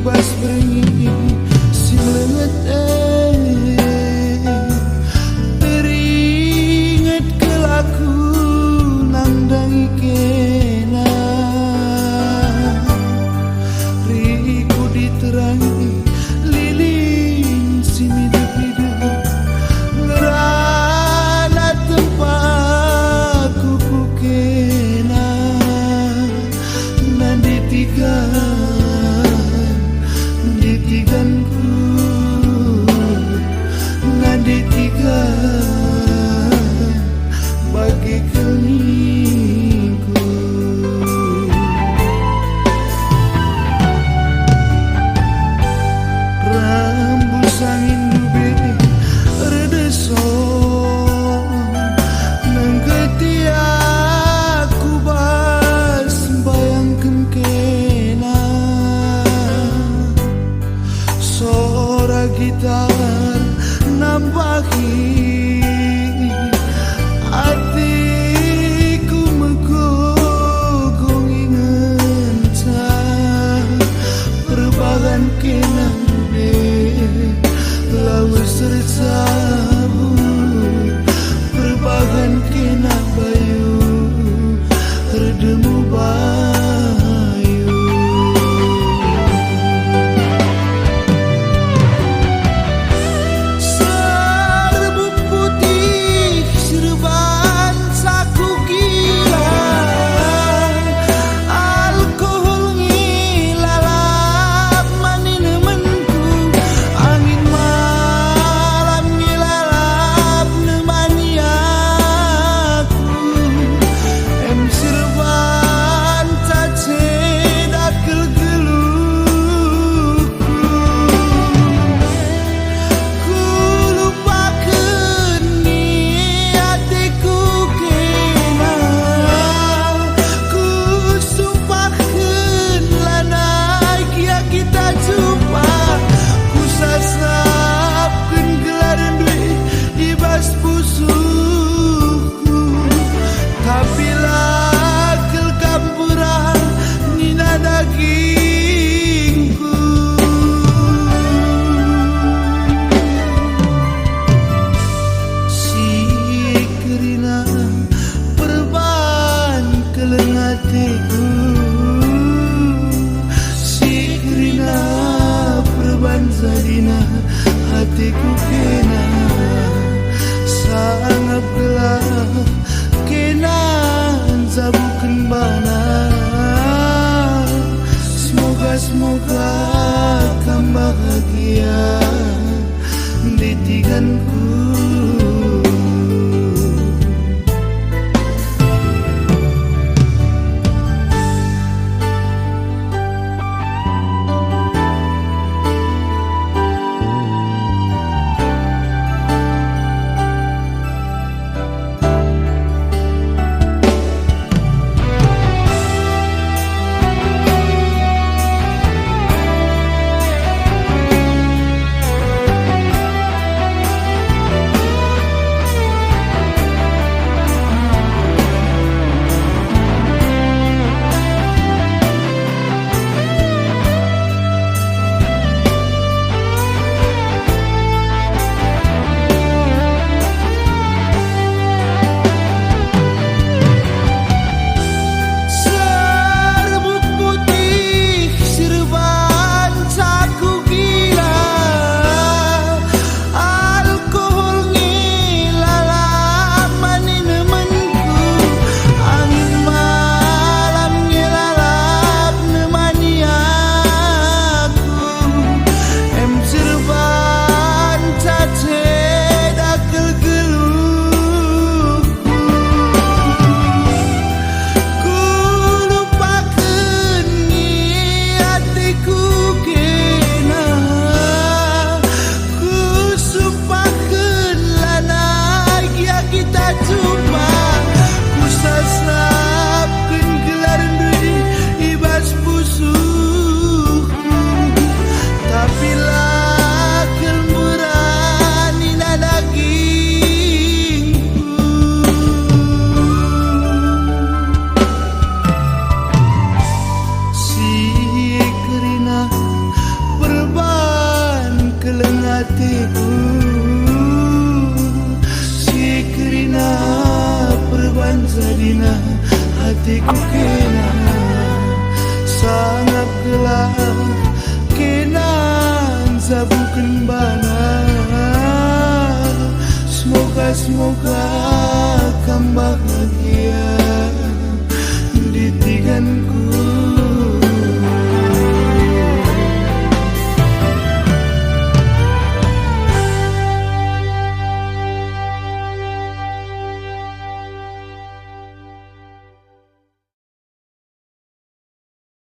bas berengi si melenget teringat ke laku nandang ikena riku diterangi lilin si hidup-hidup ngerana tempat kuku kena nan ditiganku nan ditigan bagi kelingku rambut angin dube redeso nang ketiaku bas bayangkan kena suara gitar nambahi hatiku megogong ingetan perbagan kena lalu sercabut perbagan kena bayu redemu bayu serbuk putih serban saku gila alkohol ngilalap maninemenku angin malam ngilalap nemani aku em serban tace dakel geluhku ku lupakeun ni hatiku kena ku sumpahkeun lanai kia kita jumpa ku sasapkeun gelaran duit di bas pusuku tapi lakel kampuran nina dagingku si kerina perban keleng hatiku si kerina perban zadina hatiku kena sangat gelap kena zabukeun bana semoga kau bahagia ditiganku